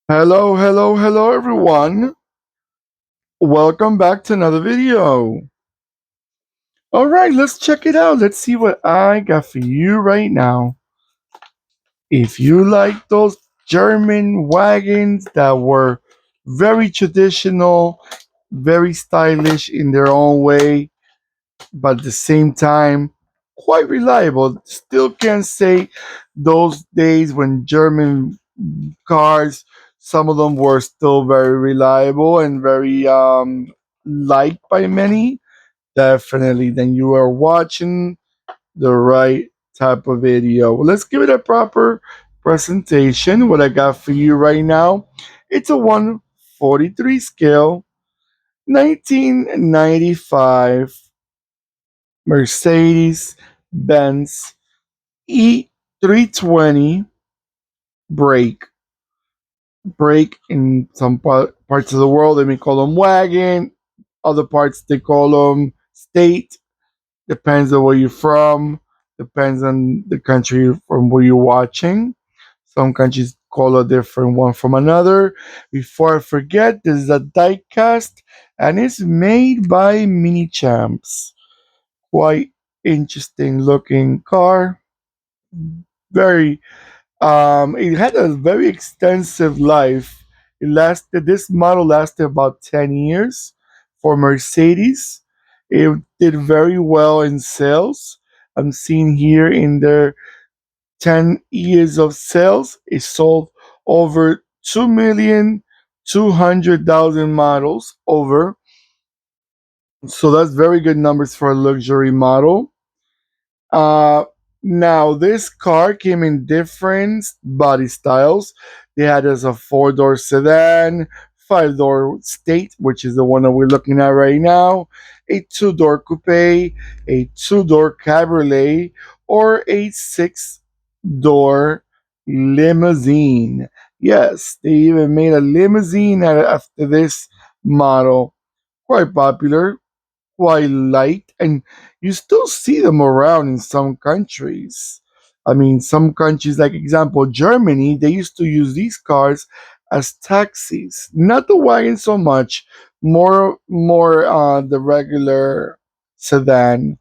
Hello, hello, hello, everyone. Welcome back to another video. All right, let's check it out. Let's see what I got for you right now. If you like those German wagons that were very traditional, very stylish in their own way, but at the same time, quite reliable. Still can't say those days when German cars, some of them were still very reliable and very liked by many. Definitely, then you are watching the right type of video. Well, let's give it a proper presentation. What I got for you right now, it's a 143 scale, 1995 Mercedes Benz E320 brake. Brake in some parts of the world, they may call them wagon. Other parts, they call them state. Depends on where you're from. Depends on the country from where you're watching. Some countries call a different one from another. Before I forget, this is a diecast and it's made by Minichamps. Quite interesting looking car. Very it had a very extensive life. This model lasted about 10 years for Mercedes. It did very well in sales. I'm seeing here in their 10 years of sales, it sold over 2,200,000 models over. So that's very good numbers for a luxury model. Uh, Now this car came in different body styles. They had as a four-door sedan, five-door state, which is the one that we're looking at right now, a two-door coupe, a two-door cabriolet, or a six-door limousine. Yes, they even made a limousine after this model. Quite popular, quite light, and you still see them around in some countries. I mean, some countries, like example Germany, they used to use these cars as taxis, not the wagon so much, more the regular sedan.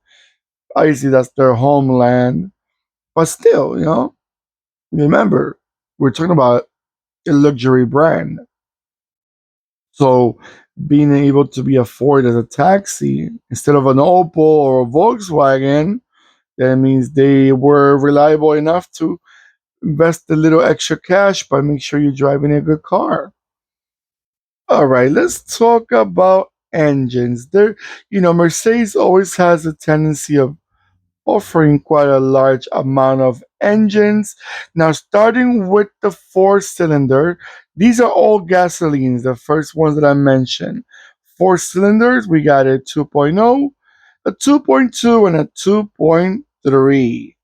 Obviously, that's their homeland, but still, remember we're talking about a luxury brand. So being able to be afforded as a taxi instead of an Opel or a Volkswagen, that means they were reliable enough to invest a little extra cash, but make sure you're driving a good car. All right, let's talk about engines. Mercedes always has a tendency of offering quite a large amount of engines. Now, starting with the four cylinder, these are all gasolines, the first ones that I mentioned. Four cylinders, we got a 2.0, a 2.2, and a 2.3.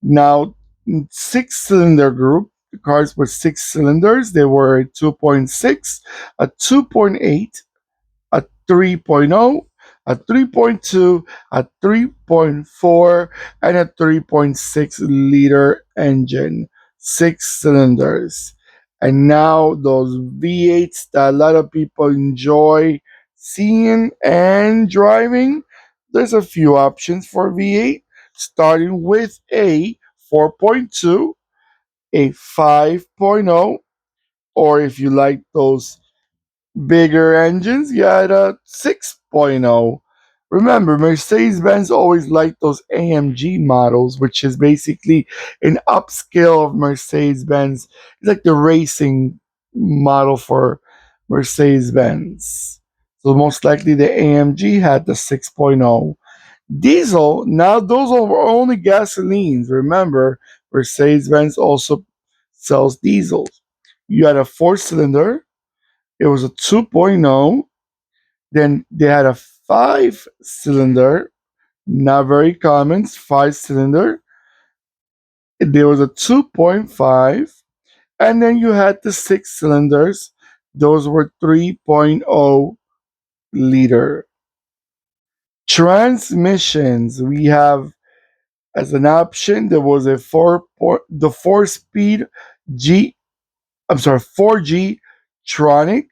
Now, six cylinder group, the cars with six cylinders, they were a 2.6, a 2.8, a 3.0, a 3.2, a 3.4, and a 3.6 liter engine, six cylinders. And now those V8s that a lot of people enjoy seeing and driving, there's a few options for V8, starting with a 4.2, a 5.0, or if you like those bigger engines, you had a 6.0. Remember, Mercedes Benz always liked those AMG models, which is basically an upscale of Mercedes Benz. It's like the racing model for Mercedes Benz. So, most likely the AMG had the 6.0. Diesel, now those are only gasolines. Remember, Mercedes Benz also sells diesels. You had a four cylinder, it was a 2.0. Then they had a five cylinder, not very common, five cylinder. There was a 2.5. And then you had the six cylinders. Those were 3.0 liter. Transmissions, we have as an option, there was the four speed G. I'm sorry, 4G Tronic,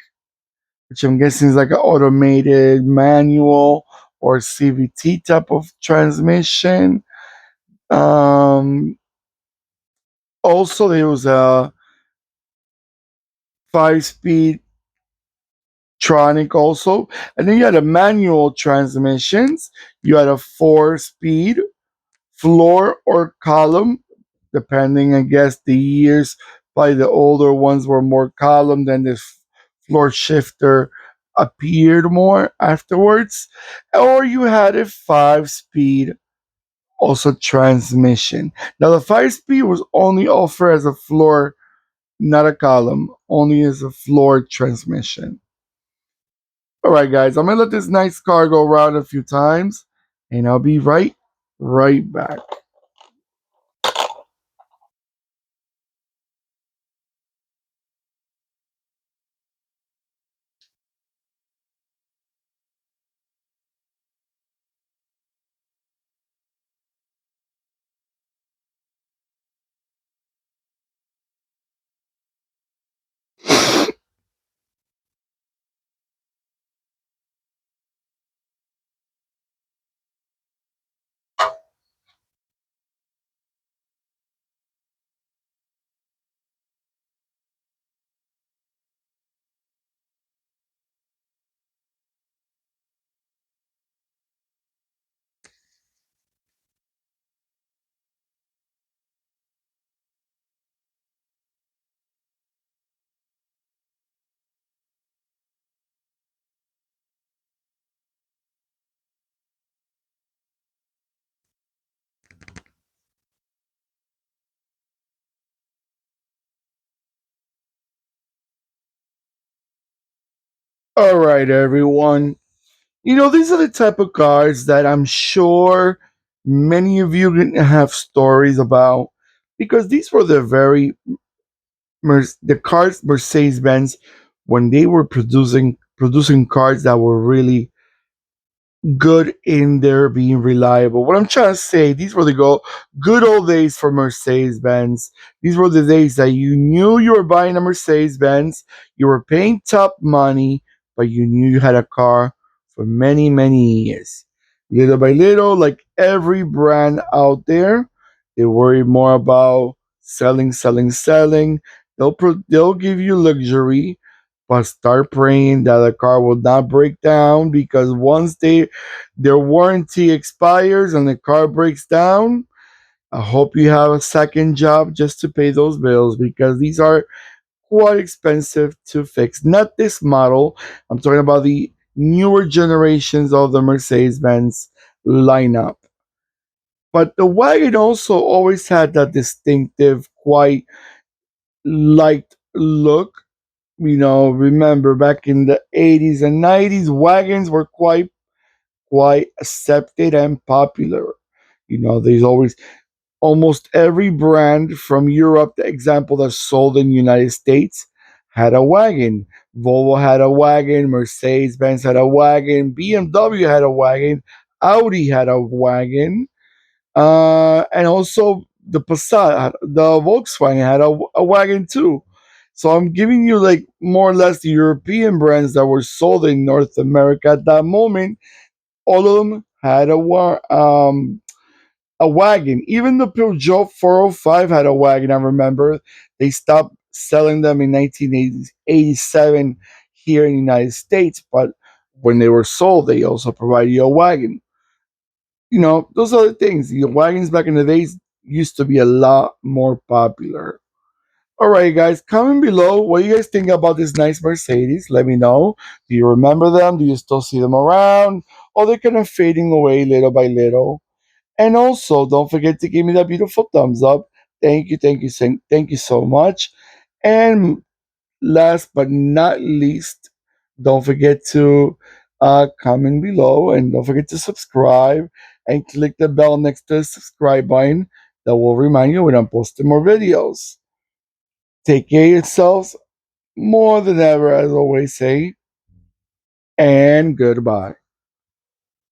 which I'm guessing is like an automated manual or CVT type of transmission. Um, Also, there was a 5 speed Tronic also, and then you had a manual transmissions. You had a 4 speed floor or column, depending, I guess, the years. By the older ones were more column, then this floor shifter appeared more afterwards. Or you had a 5 speed also transmission. Now the 5 speed was only offered as a floor, not a column, only as a floor transmission. All right, guys, I'm gonna let this nice car go around a few times, and I'll be right back. All right, everyone. These are the type of cars that I'm sure many of you didn't have stories about, because these were the cars Mercedes Benz when they were producing cars that were really good in there being reliable. What I'm trying to say, these were the good old days for Mercedes Benz. These were the days that you knew you were buying a Mercedes Benz, you were paying top money, but you knew you had a car for many, many years. Little by little, like every brand out there, they worry more about selling, selling, selling. They'll give you luxury, but start praying that the car will not break down, because once their warranty expires and the car breaks down, I hope you have a second job just to pay those bills, because these are quite expensive to fix. Not this model. I'm talking about the newer generations of the Mercedes Benz lineup. But the wagon also always had that distinctive, quite light look. Remember back in the 80s and 90s, wagons were quite accepted and popular. There's always almost every brand from Europe, the example that sold in the United States, had a wagon. Volvo had a wagon, Mercedes Benz had a wagon, BMW had a wagon, Audi had a wagon, and also the Passat, the Volkswagen had a wagon too. So I'm giving you like more or less the European brands that were sold in North America at that moment. All of them had a wagon. Even the Peugeot 405 had a wagon. I remember they stopped selling them in 1987 here in the United States, but when they were sold, they also provided you a wagon. Those other things. The wagons back in the days used to be a lot more popular. All right, guys, comment below what you guys think about this nice Mercedes. Let me know. Do you remember them? Do you still see them around? Or they're kind of fading away little by little? And also, don't forget to give me that beautiful thumbs up. Thank you so much. And last but not least, don't forget to comment below, and don't forget to subscribe and click the bell next to the subscribe button. That will remind you when I'm posting more videos. Take care of yourselves more than ever, as I always say, and goodbye.